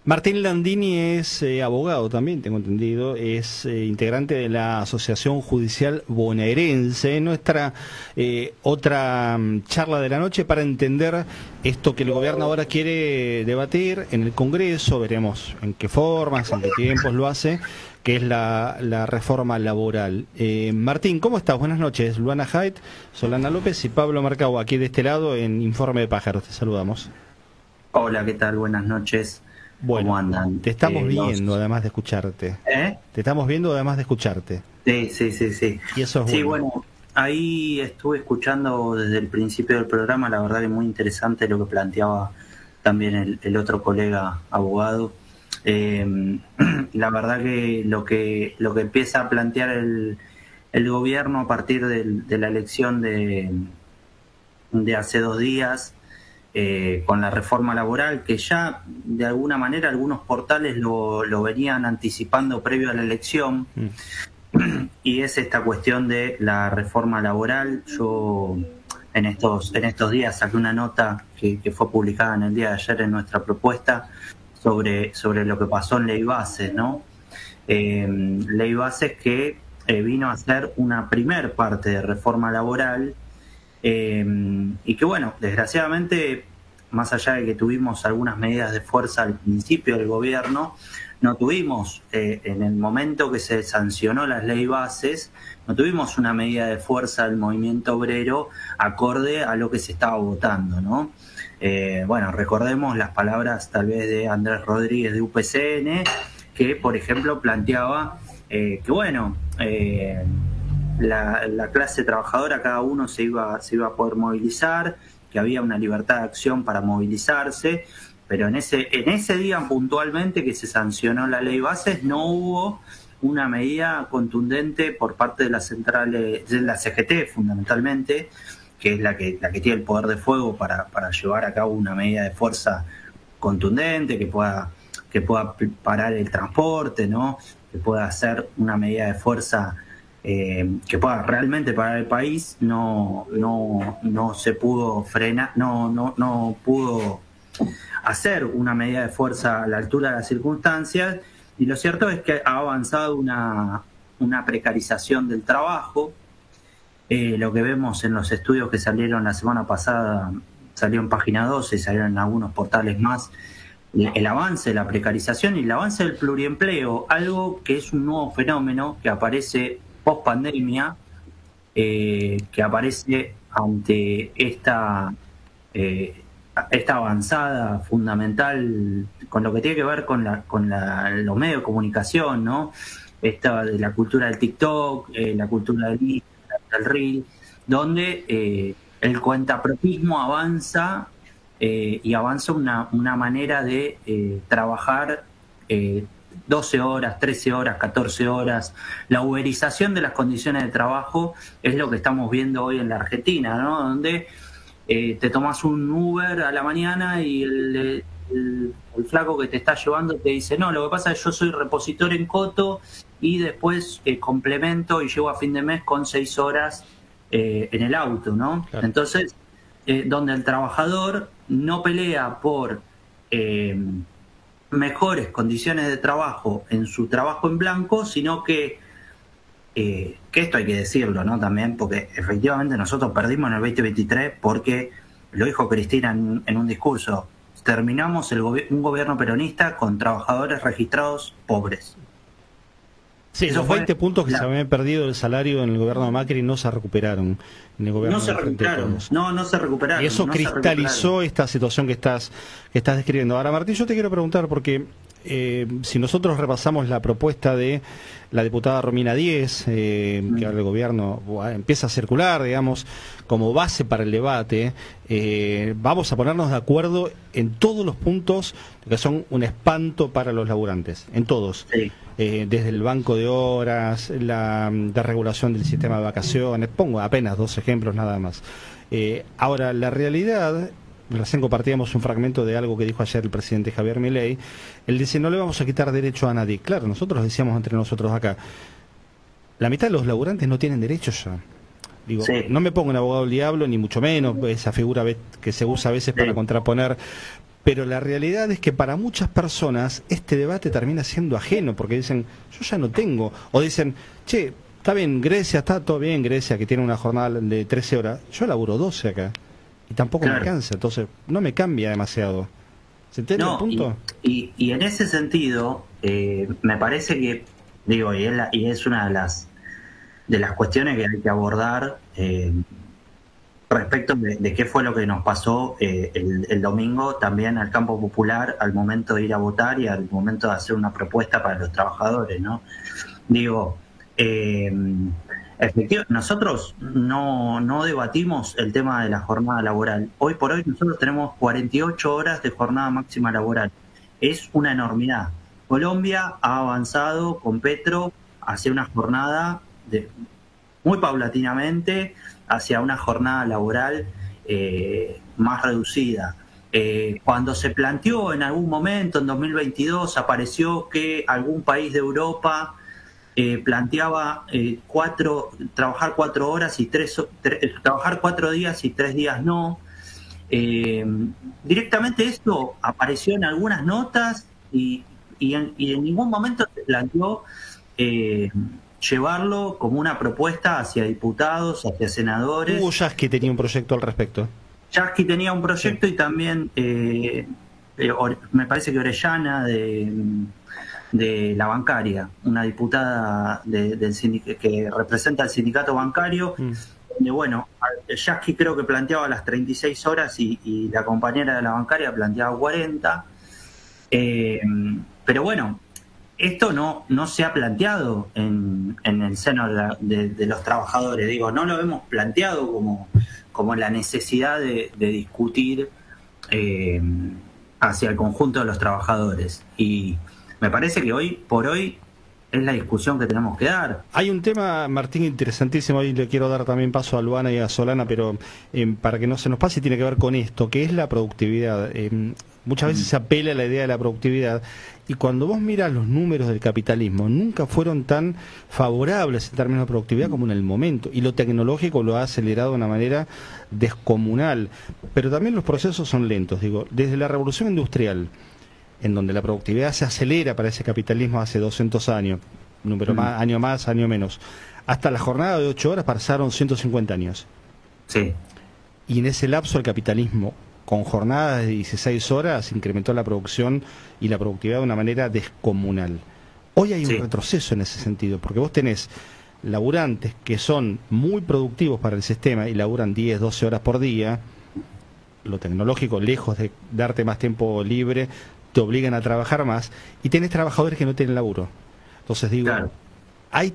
Martín Landini es abogado también, tengo entendido, es integrante de la Asociación Judicial Bonaerense. Nuestra otra charla de la noche para entender esto que el gobierno ahora quiere debatir en el Congreso, veremos en qué formas, en qué tiempos lo hace, que es la reforma laboral. Martín, ¿cómo estás? Buenas noches. Luana Haidt, Solana López y Pablo Marcao, aquí de este lado en Informe de Pájaros. Te saludamos. Hola, ¿qué tal? Buenas noches. Bueno, ¿cómo andan? Te estamos viendo además de escucharte. Te estamos viendo además de escucharte. Sí. Y eso es sí, bueno, ahí estuve escuchando desde el principio del programa, la verdad que muy interesante lo que planteaba también el otro colega abogado. La verdad que lo que empieza a plantear el gobierno a partir de la elección de hace 2 días, con la reforma laboral, que ya de alguna manera algunos portales lo venían anticipando previo a la elección, y es esta cuestión de la reforma laboral. Yo en estos días saqué una nota que fue publicada en el día de ayer en nuestra propuesta sobre lo que pasó en Ley Bases, ¿no? Ley Bases que vino a ser una primer parte de reforma laboral, y que bueno, desgraciadamente, más allá de que tuvimos algunas medidas de fuerza al principio del gobierno, no tuvimos, en el momento que se sancionó las ley bases, no tuvimos una medida de fuerza del movimiento obrero acorde a lo que se estaba votando, ¿no? Bueno, recordemos las palabras tal vez de Andrés Rodríguez de UPCN, que por ejemplo planteaba que bueno, la clase trabajadora, cada uno se iba a poder movilizar, que había una libertad de acción para movilizarse, pero en ese día puntualmente que se sancionó la ley bases no hubo una medida contundente por parte de las centrales, de la CGT fundamentalmente, que es la que tiene el poder de fuego para llevar a cabo una medida de fuerza contundente, que pueda parar el transporte, ¿no? Que pueda hacer una medida de fuerza que pueda realmente parar el país. No se pudo frenar, no pudo hacer una medida de fuerza a la altura de las circunstancias, y lo cierto es que ha avanzado una precarización del trabajo. Lo que vemos en los estudios que salieron la semana pasada, salió en Página 12 y salieron en algunos portales más, el avance de la precarización y el avance del pluriempleo, algo que es un nuevo fenómeno que aparece post pandemia, que aparece ante esta avanzada fundamental con lo que tiene que ver con los medios de comunicación, ¿no? Esta de la cultura del TikTok, la cultura del Instagram, del Reel, donde el cuentapropismo avanza, y avanza una manera de trabajar 12 horas, 13 horas, 14 horas. La uberización de las condiciones de trabajo es lo que estamos viendo hoy en la Argentina, ¿no? Donde te tomas un Uber a la mañana y el flaco que te está llevando te dice: no, lo que pasa es que yo soy repositor en Coto y después complemento y llego a fin de mes con 6 horas en el auto, ¿no? Claro. Entonces, donde el trabajador no pelea por mejores condiciones de trabajo en su trabajo en blanco, sino que esto hay que decirlo, ¿no? También, porque efectivamente nosotros perdimos en el 2023 porque, lo dijo Cristina en un discurso, terminamos un gobierno peronista con trabajadores registrados pobres. Sí, esos 20 puntos que se habían perdido el salario en el gobierno de Macri no se recuperaron en el gobierno. No se recuperaron. Y eso cristalizó esta situación que estás describiendo. Ahora, Martín, yo te quiero preguntar, porque si nosotros repasamos la propuesta de la diputada Romina Díez, que ahora el gobierno empieza a circular, digamos, como base para el debate, vamos a ponernos de acuerdo en todos los puntos que son un espanto para los laburantes, en todos. Sí. Desde el banco de horas, la regulación del sistema de vacaciones, pongo apenas 2 ejemplos nada más. Ahora, la realidad, recién compartíamos un fragmento de algo que dijo ayer el presidente Javier Milei. Él dice: no le vamos a quitar derecho a nadie. Claro, nosotros decíamos entre nosotros acá, la mitad de los laburantes no tienen derechos ya. Digo, sí. No me pongo en abogado del diablo, ni mucho menos, esa figura que se usa a veces para contraponer, pero la realidad es que para muchas personas este debate termina siendo ajeno, porque dicen, yo ya no tengo, o dicen, che, está bien, Grecia, está todo bien, Grecia, que tiene una jornada de 13 horas, yo laburo 12 acá, y tampoco me alcanza, entonces no me cambia demasiado. ¿Se entiende el punto? Y en ese sentido, me parece que, digo, y es una de las cuestiones que hay que abordar respecto de qué fue lo que nos pasó el domingo también al campo popular al momento de ir a votar y al momento de hacer una propuesta para los trabajadores, ¿no? Digo, efectivamente, nosotros no debatimos el tema de la jornada laboral. Hoy por hoy nosotros tenemos 48 horas de jornada máxima laboral. Es una enormidad. Colombia ha avanzado con Petro hacia una jornada muy paulatinamente hacia una jornada laboral más reducida. Cuando se planteó en algún momento, en 2022, apareció que algún país de Europa planteaba trabajar 4 horas y trabajar 4 días y 3 días no. Directamente esto apareció en algunas notas y en ningún momento se planteó llevarlo como una propuesta hacia diputados, hacia senadores. Hugo Yasky tenía un proyecto al respecto. Yasky tenía un proyecto, sí. Y también me parece que Orellana de la bancaria, una diputada que representa al sindicato bancario, donde bueno, Yasky creo que planteaba las 36 horas y la compañera de la bancaria planteaba 40. Pero bueno, esto no se ha planteado en el seno de los trabajadores. Digo, no lo hemos planteado como la necesidad de discutir hacia el conjunto de los trabajadores. Y me parece que hoy por hoy es la discusión que tenemos que dar. Hay un tema, Martín, interesantísimo, hoy le quiero dar también paso a Luana y a Solana, pero para que no se nos pase, tiene que ver con esto, que es la productividad. Muchas veces se apela a la idea de la productividad, y cuando vos miras los números del capitalismo, nunca fueron tan favorables en términos de productividad como en el momento, y lo tecnológico lo ha acelerado de una manera descomunal, pero también los procesos son lentos. Digo, desde la revolución industrial, en donde la productividad se acelera para ese capitalismo hace 200 años, año más, año menos, hasta la jornada de 8 horas pasaron 150 años. Sí. Y en ese lapso el capitalismo, con jornadas de 16 horas, incrementó la producción y la productividad de una manera descomunal. Hoy hay un retroceso en ese sentido, porque vos tenés laburantes que son muy productivos para el sistema y laburan 10, 12 horas por día. Lo tecnológico, lejos de darte más tiempo libre, te obligan a trabajar más, y tenés trabajadores que no tienen laburo. Entonces digo, claro, hay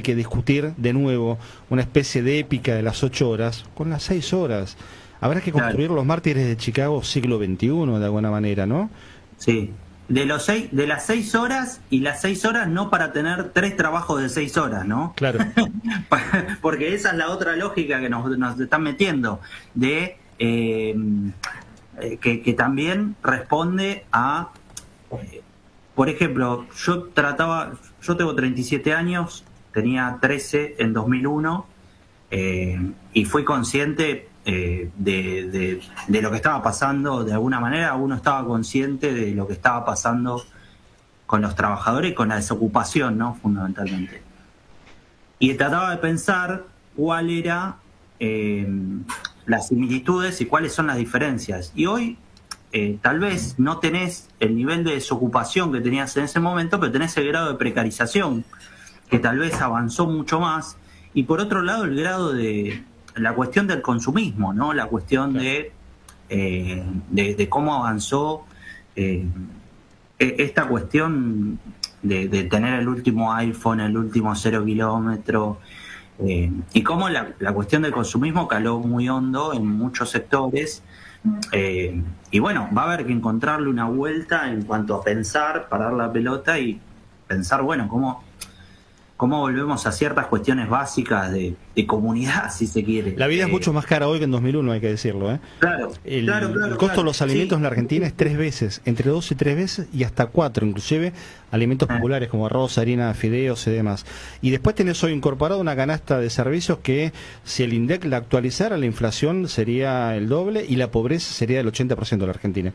que discutir de nuevo una especie de épica de las 8 horas con las 6 horas. Habrá que construir, claro, los mártires de Chicago siglo XXI de alguna manera, ¿no? Sí, de las 6 horas, y las 6 horas no para tener 3 trabajos de 6 horas, ¿no? Claro. Porque esa es la otra lógica que nos están metiendo, de que también responde a, por ejemplo, yo tengo 37 años, tenía 13 en 2001, y fui consciente de lo que estaba pasando. De alguna manera uno estaba consciente de lo que estaba pasando con los trabajadores y con la desocupación, ¿no? Fundamentalmente. Y trataba de pensar cuál era las similitudes y cuáles son las diferencias. Y hoy tal vez no tenés el nivel de desocupación que tenías en ese momento, pero tenés el grado de precarización, que tal vez avanzó mucho más. Y por otro lado, el grado de la cuestión del consumismo, ¿no? La cuestión de cómo avanzó esta cuestión de tener el último iPhone, el último 0 kilómetro, y cómo la cuestión del consumismo caló muy hondo en muchos sectores. Y bueno, va a haber que encontrarle una vuelta en cuanto a pensar, parar la pelota y pensar, bueno, cómo volvemos a ciertas cuestiones básicas de comunidad, si se quiere. La vida es mucho más cara hoy que en 2001, hay que decirlo, ¿eh? Claro, el costo de los alimentos en la Argentina es 3 veces, entre 2 y 3 veces, y hasta 4, inclusive alimentos populares como arroz, harina, fideos y demás. Y después tenés hoy incorporado una canasta de servicios que, si el INDEC la actualizara, la inflación sería el doble y la pobreza sería del 80% de la Argentina.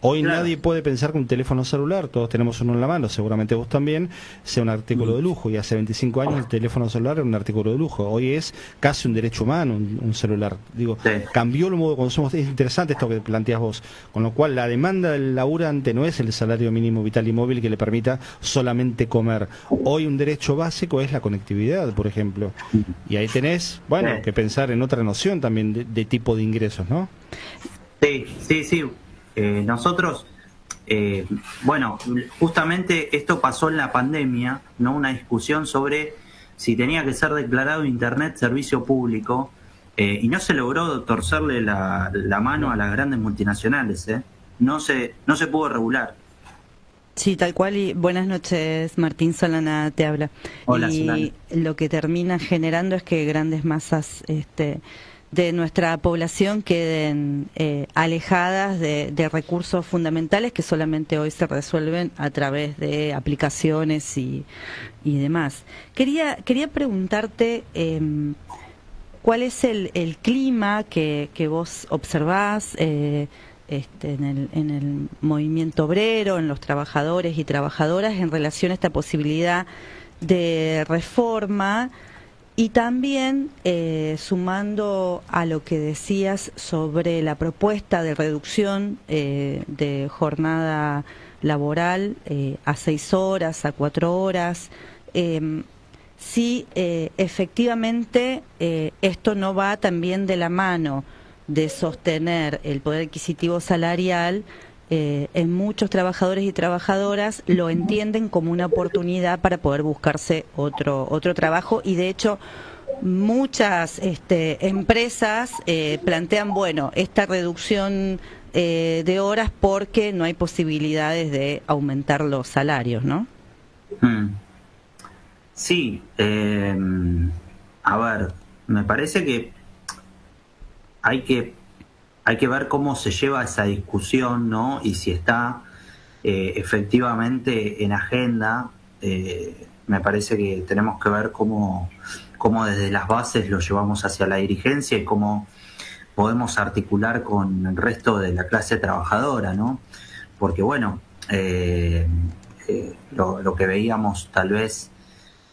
Hoy Claro. nadie puede pensar que un teléfono celular, todos tenemos uno en la mano, seguramente vos también, sea un artículo de lujo. Y hace 25 años el teléfono celular era un artículo de lujo. Hoy es casi un derecho humano un celular. Digo, Sí. cambió el modo de consumo. Es interesante esto que planteas vos. Con lo cual la demanda del laburante no es el salario mínimo vital y móvil que le permita solamente comer. Hoy un derecho básico es la conectividad, por ejemplo. Y ahí tenés, bueno, Sí. que pensar en otra noción también de tipo de ingresos, ¿no? Sí, sí, sí. Nosotros, bueno, justamente esto pasó en la pandemia, ¿no? Una discusión sobre si tenía que ser declarado Internet servicio público, y no se logró torcerle la mano a las grandes multinacionales, ¿eh? No se pudo regular. Sí, tal cual. Y buenas noches, Martín Solana te habla. Hola, y Solana. lo que termina generando es que grandes masas de nuestra población queden alejadas de recursos fundamentales que solamente hoy se resuelven a través de aplicaciones y demás. Quería preguntarte cuál es el clima que vos observás en el movimiento obrero, en los trabajadores y trabajadoras en relación a esta posibilidad de reforma. Y también, sumando a lo que decías sobre la propuesta de reducción de jornada laboral a 6 horas, a 4 horas, si efectivamente esto no va también de la mano de sostener el poder adquisitivo salarial. En muchos trabajadores y trabajadoras lo entienden como una oportunidad para poder buscarse otro trabajo, y de hecho muchas empresas plantean, bueno, esta reducción de horas porque no hay posibilidades de aumentar los salarios, ¿no? Sí, a ver, me parece que hay que ver cómo se lleva esa discusión, ¿no? Y si está efectivamente en agenda. Me parece que tenemos que ver cómo desde las bases lo llevamos hacia la dirigencia y cómo podemos articular con el resto de la clase trabajadora, ¿no? Porque, bueno, lo que veíamos tal vez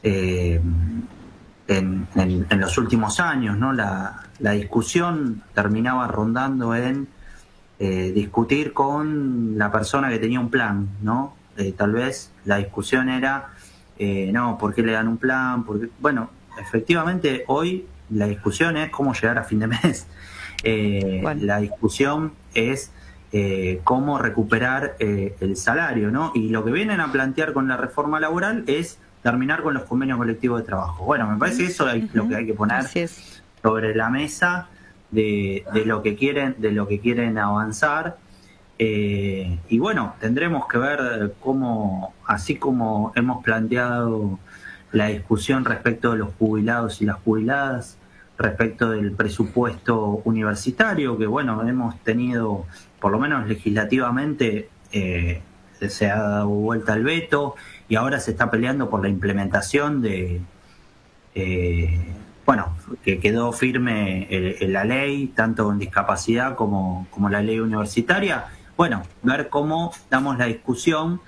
en los últimos años, ¿no? La discusión terminaba rondando en discutir con la persona que tenía un plan, ¿no? Tal vez la discusión era, no, ¿por qué le dan un plan? Porque, bueno, efectivamente hoy la discusión es cómo llegar a fin de mes. Bueno. La discusión es cómo recuperar el salario, ¿no? Y lo que vienen a plantear con la reforma laboral es terminar con los convenios colectivos de trabajo. Bueno, me parece que eso es lo que hay que poner sobre la mesa de lo que quieren avanzar. Y bueno, tendremos que ver cómo, así como hemos planteado la discusión respecto de los jubilados y las jubiladas, respecto del presupuesto universitario, que bueno, hemos tenido, por lo menos legislativamente, se ha dado vuelta al veto y ahora se está peleando por la implementación de, bueno, que quedó firme la ley, tanto en discapacidad como la ley universitaria. Bueno, ver cómo damos la discusión,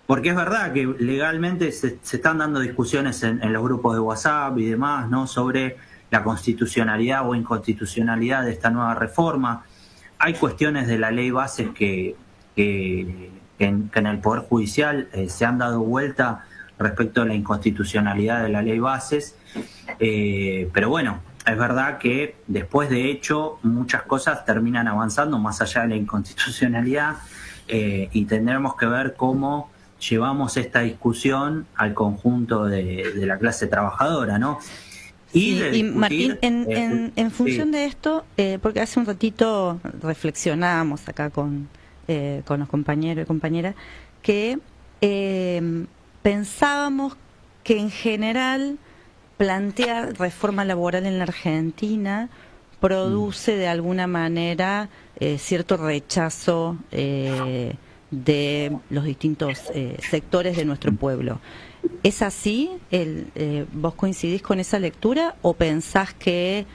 porque es verdad que legalmente se están dando discusiones en los grupos de WhatsApp y demás, ¿no? Sobre la constitucionalidad o inconstitucionalidad de esta nueva reforma. Hay cuestiones de la ley bases que en el Poder Judicial se han dado vuelta respecto a la inconstitucionalidad de la ley bases, pero bueno, es verdad que después de hecho muchas cosas terminan avanzando más allá de la inconstitucionalidad, y tendremos que ver cómo llevamos esta discusión al conjunto de la clase trabajadora, ¿no? Y Martín, en función de esto, porque hace un ratito reflexionábamos acá con los compañeros y compañeras, que pensábamos que en general plantear reforma laboral en la Argentina produce de alguna manera cierto rechazo de los distintos sectores de nuestro pueblo. ¿Es así? ¿Vos coincidís con esa lectura o pensás que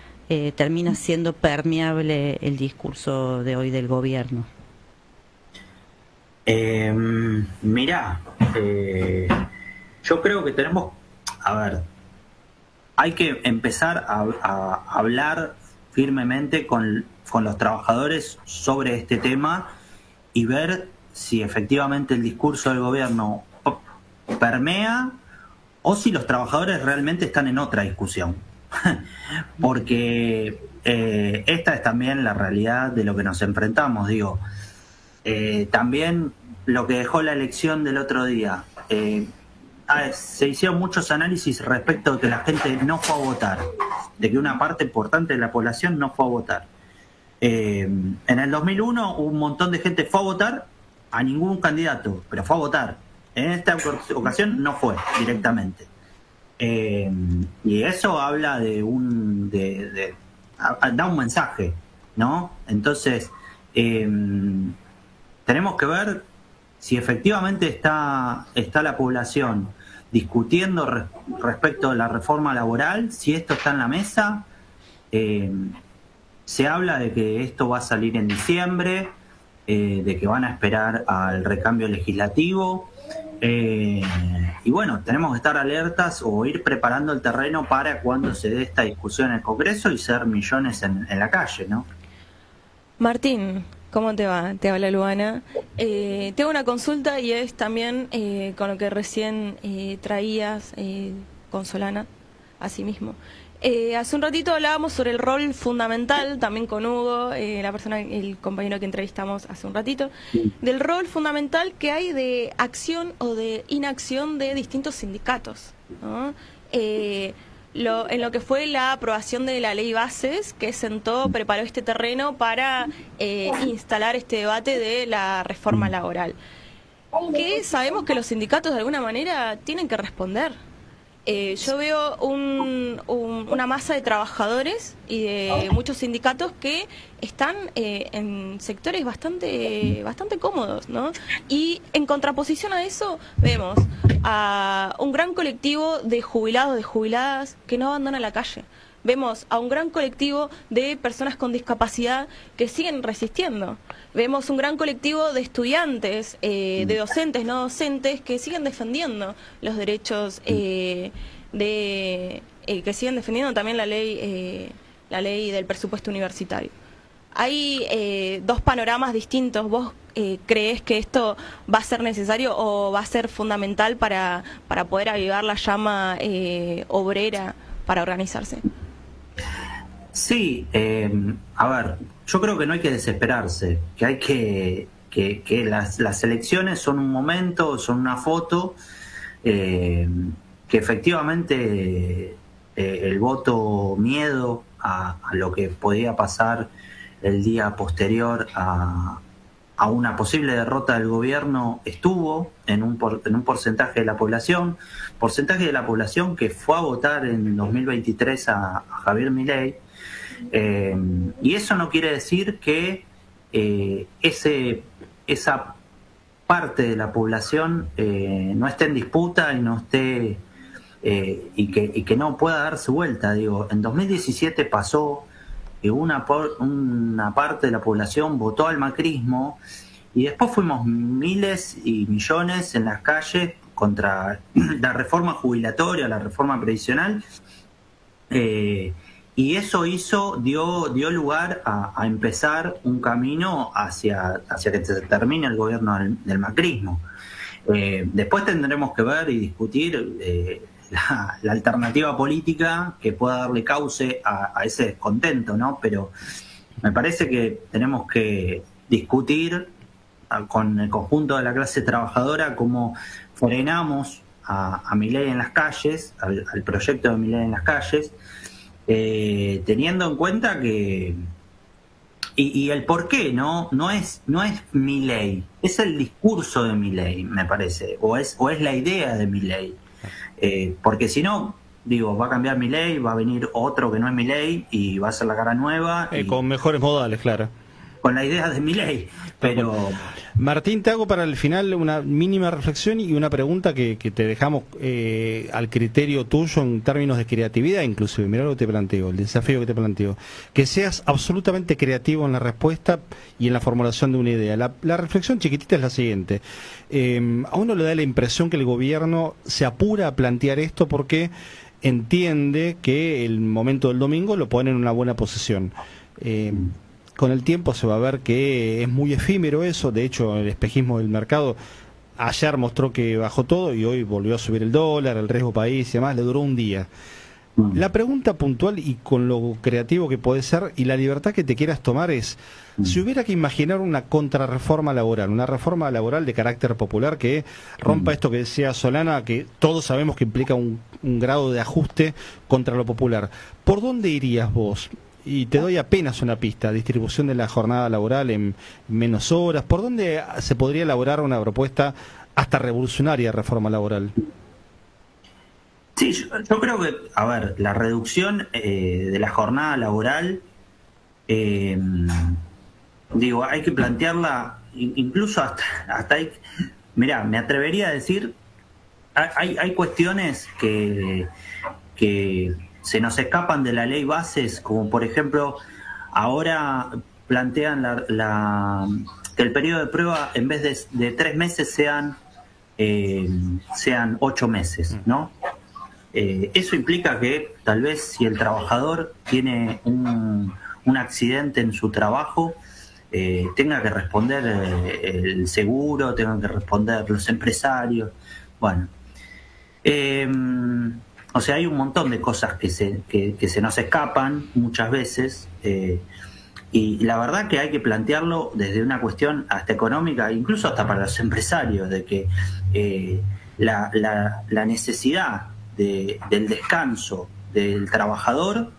termina siendo permeable el discurso de hoy del gobierno? Mirá, yo creo que tenemos, a ver, hay que empezar a hablar firmemente con los trabajadores sobre este tema y ver si efectivamente el discurso del gobierno permea o si los trabajadores realmente están en otra discusión. Porque esta es también la realidad de lo que nos enfrentamos, digo. También lo que dejó la elección del otro día. Se hicieron muchos análisis respecto de que la gente no fue a votar, de que una parte importante de la población no fue a votar. En el 2001 hubo un montón de gente fue a votar a ningún candidato, pero fue a votar. En esta ocasión no fue directamente. Y eso habla de da un mensaje, ¿no? Entonces, tenemos que ver si efectivamente está la población discutiendo respecto a la reforma laboral, si esto está en la mesa. Se habla de que esto va a salir en diciembre, de que van a esperar al recambio legislativo. Y bueno, tenemos que estar alertas o ir preparando el terreno para cuando se dé esta discusión en el Congreso y ser millones en la calle, ¿no? Martín, ¿cómo te va? Te habla Luana. Tengo una consulta y es también con lo que recién traías con Solana, así mismo. Hace un ratito hablábamos sobre el rol fundamental, también con Hugo, el compañero que entrevistamos hace un ratito, del rol fundamental que hay de acción o de inacción de distintos sindicatos, ¿no? En lo que fue la aprobación de la ley bases, que preparó este terreno para instalar este debate de la reforma laboral. Que sabemos que los sindicatos de alguna manera tienen que responder. Yo veo una masa de trabajadores y de muchos sindicatos que están en sectores bastante cómodos, ¿no? Y en contraposición a eso vemos a un gran colectivo de jubilados, de jubiladas que no abandonan la calle. Vemos a un gran colectivo de personas con discapacidad que siguen resistiendo. Vemos un gran colectivo de estudiantes, de docentes, no docentes, que siguen defendiendo los derechos, que siguen defendiendo también la ley del presupuesto universitario. Hay dos panoramas distintos. ¿Vos creés que esto va a ser necesario o va a ser fundamental para poder avivar la llama obrera para organizarse? Sí, a ver, yo creo que no hay que desesperarse, que hay que las elecciones son un momento, son una foto, que efectivamente el voto miedo a lo que podía pasar el día posterior a una posible derrota del gobierno estuvo en un porcentaje de la población que fue a votar en 2023 a Javier Milei. Y eso no quiere decir que esa parte de la población no esté en disputa y no esté y que no pueda darse vuelta. Digo, en 2017 pasó que una parte de la población votó al macrismo y después fuimos miles y millones en las calles contra la reforma jubilatoria, la reforma previsional. Y eso dio lugar a empezar un camino hacia que se termine el gobierno del macrismo. Después tendremos que ver y discutir la alternativa política que pueda darle cauce a ese descontento, ¿no? Pero me parece que tenemos que discutir con el conjunto de la clase trabajadora cómo frenamos a Milei en las calles, al proyecto de Milei en las calles, teniendo en cuenta que y el por qué no es Milei, es el discurso de Milei, me parece, o es la idea de Milei, porque si no, digo, va a cambiar Milei, va a venir otro que no es Milei y va a ser la cara nueva con mejores modales, claro. con la idea de Milei, pero... Martín, te hago para el final una mínima reflexión y una pregunta que te dejamos al criterio tuyo en términos de creatividad, inclusive. Mirá lo que te planteo, el desafío que te planteo. Que seas absolutamente creativo en la respuesta y en la formulación de una idea. La reflexión chiquitita es la siguiente. A uno le da la impresión que el gobierno se apura a plantear esto porque entiende que el momento del domingo lo pone en una buena posición. Con el tiempo se va a ver que es muy efímero eso. De hecho, el espejismo del mercado ayer mostró que bajó todo y hoy volvió a subir el dólar, el riesgo país y demás, le duró un día. La pregunta puntual y con lo creativo que puede ser y la libertad que te quieras tomar es, si hubiera que imaginar una contrarreforma laboral, una reforma laboral de carácter popular que rompa esto que decía Solana, que todos sabemos que implica un grado de ajuste contra lo popular, ¿por dónde irías vos? Y te doy apenas una pista, distribución de la jornada laboral en menos horas. ¿Por dónde se podría elaborar una propuesta hasta revolucionaria de reforma laboral? Sí, yo creo que, a ver, la reducción de la jornada laboral, digo, hay que plantearla incluso hasta mirá, me atrevería a decir, hay cuestiones que se nos escapan de la ley bases, como por ejemplo, ahora plantean que el periodo de prueba en vez de 3 meses sean 8 meses, ¿no? Eso implica que tal vez si el trabajador tiene un accidente en su trabajo, tenga que responder el seguro, tengan que responder los empresarios, bueno. O sea, hay un montón de cosas que se nos escapan muchas veces, y la verdad que hay que plantearlo desde una cuestión hasta económica, incluso hasta para los empresarios, de que la necesidad del descanso del trabajador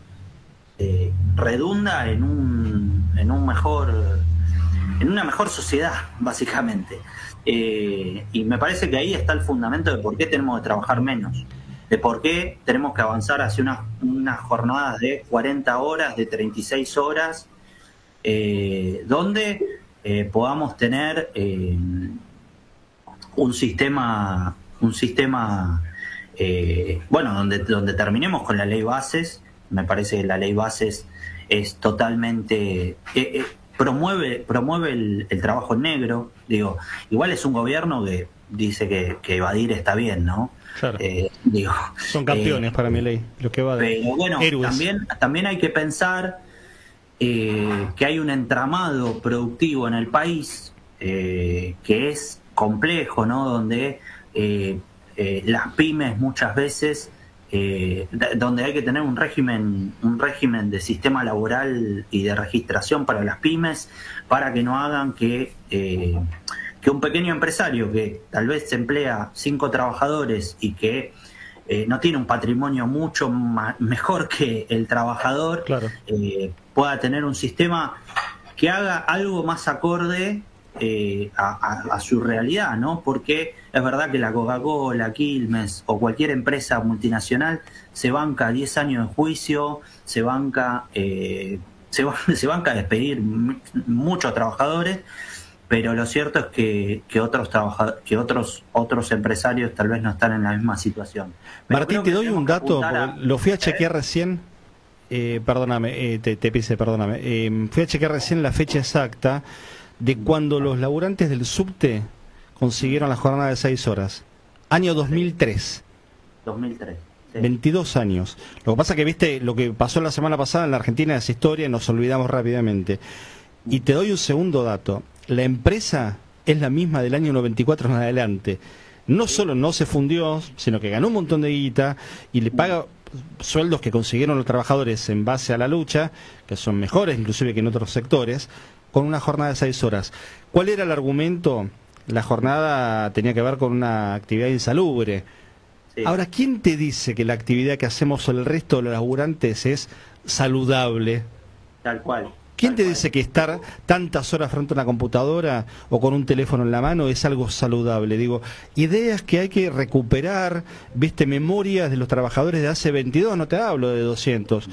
redunda en una mejor sociedad, básicamente. Y me parece que ahí está el fundamento de por qué tenemos que trabajar menos, de por qué tenemos que avanzar hacia unas jornadas de 40 horas, de 36 horas, donde podamos tener un sistema bueno, donde terminemos con la ley bases. Me parece que la ley bases es totalmente... promueve el trabajo en negro. Digo, igual es un gobierno que dice que evadir está bien, ¿no? Claro. Digo, son campeones para mi ley, lo que va de pero bueno, héroes. También hay que pensar que hay un entramado productivo en el país que es complejo, ¿no? Donde las pymes muchas veces, donde hay que tener un régimen de sistema laboral y de registración para las pymes, para que no hagan que un pequeño empresario que tal vez se emplea 5 trabajadores y que no tiene un patrimonio mucho mejor que el trabajador, claro, pueda tener un sistema que haga algo más acorde a su realidad, ¿no? Porque es verdad que la Coca-Cola, Quilmes o cualquier empresa multinacional se banca 10 años de juicio, se banca despedir muchos trabajadores, pero lo cierto es que otros empresarios tal vez no están en la misma situación. Pero Martín, te doy un dato, lo fui a chequear recién. Perdóname, te pise, perdóname. Fui a chequear recién la fecha exacta de cuando los laburantes del subte consiguieron la jornada de 6 horas. Año 2003. 2003. Sí. 22 años. Lo que pasa que, viste, lo que pasó la semana pasada en la Argentina es historia y nos olvidamos rápidamente. Y te doy un segundo dato. La empresa es la misma del año 94 en adelante. No solo no se fundió, sino que ganó un montón de guita y le paga sueldos que consiguieron los trabajadores en base a la lucha, que son mejores inclusive que en otros sectores, con una jornada de 6 horas. ¿Cuál era el argumento? La jornada tenía que ver con una actividad insalubre. Sí. Ahora, ¿quién te dice que la actividad que hacemos el resto de los laburantes es saludable? Tal cual. ¿Quién te dice que estar tantas horas frente a una computadora o con un teléfono en la mano es algo saludable? Digo, ideas que hay que recuperar, viste, memorias de los trabajadores de hace 22, no te hablo de 200.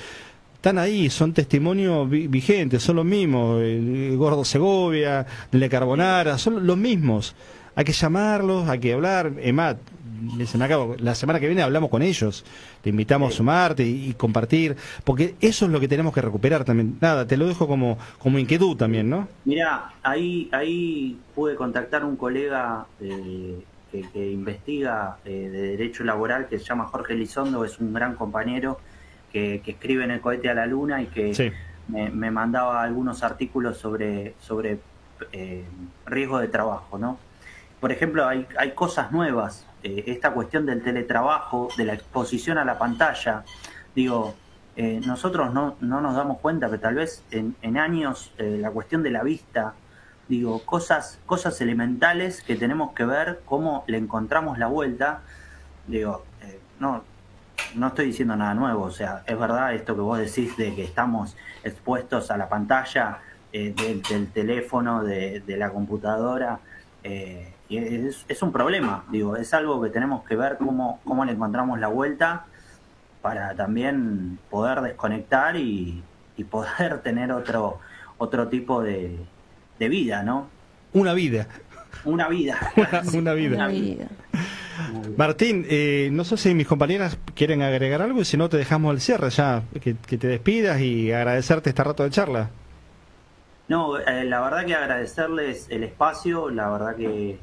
están ahí, son testimonios vigentes, son los mismos, el Gordo Segovia, de la Carbonara, son los mismos. Hay que llamarlos, hay que hablar. Emma, se me acabó, la semana que viene hablamos con ellos, te invitamos a sumarte y compartir, porque eso es lo que tenemos que recuperar también. Nada, te lo dejo como inquietud también, ¿no? Mirá, ahí pude contactar a un colega que investiga de Derecho Laboral, que se llama Jorge Elizondo, es un gran compañero que escribe en El Cohete a la Luna y que sí, me mandaba algunos artículos sobre riesgo de trabajo, ¿no? Por ejemplo, hay cosas nuevas, esta cuestión del teletrabajo, de la exposición a la pantalla. Digo, nosotros no nos damos cuenta que tal vez en años la cuestión de la vista, digo, cosas elementales que tenemos que ver cómo le encontramos la vuelta. Digo, no estoy diciendo nada nuevo, o sea, es verdad esto que vos decís de que estamos expuestos a la pantalla del teléfono, de la computadora, y es un problema, digo, es algo que tenemos que ver cómo le encontramos la vuelta para también poder desconectar y poder tener otro tipo de vida, ¿no? Una vida. Una vida. Una vida. Una vida. Martín, no sé si mis compañeras quieren agregar algo y si no te dejamos el cierre ya, que te despidas y agradecerte este rato de charla. No, la verdad que agradecerles el espacio, la verdad que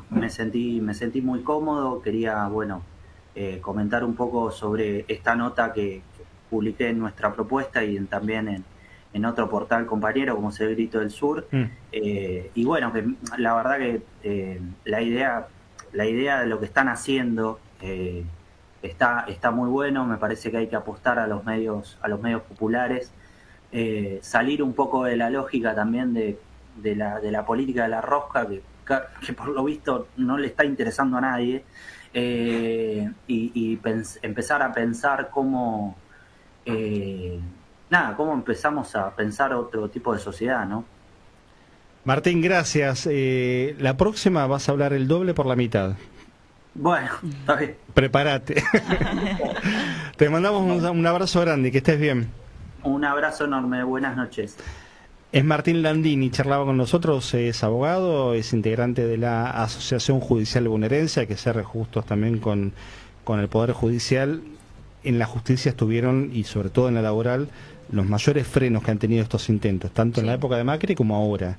me sentí muy cómodo, quería, comentar un poco sobre esta nota que publiqué en nuestra propuesta y también en otro portal compañero como es El Grito del Sur. Y bueno, que la verdad que la idea de lo que están haciendo está muy bueno. Me parece que hay que apostar a los medios populares, salir un poco de la lógica también de la política de la rosca, que por lo visto no le está interesando a nadie, y empezar a pensar cómo empezamos a pensar otro tipo de sociedad, ¿no? Martín, gracias. La próxima vas a hablar el doble por la mitad. Bueno, está bien. Prepárate. Te mandamos un abrazo grande, que estés bien. Un abrazo enorme, buenas noches. Es Martín Landini, charlaba con nosotros, es abogado, es integrante de la Asociación Judicial Bonaerense, que se hace justos también con el Poder Judicial. En la justicia estuvieron, y sobre todo en la laboral, los mayores frenos que han tenido estos intentos, tanto en la época de Macri como ahora.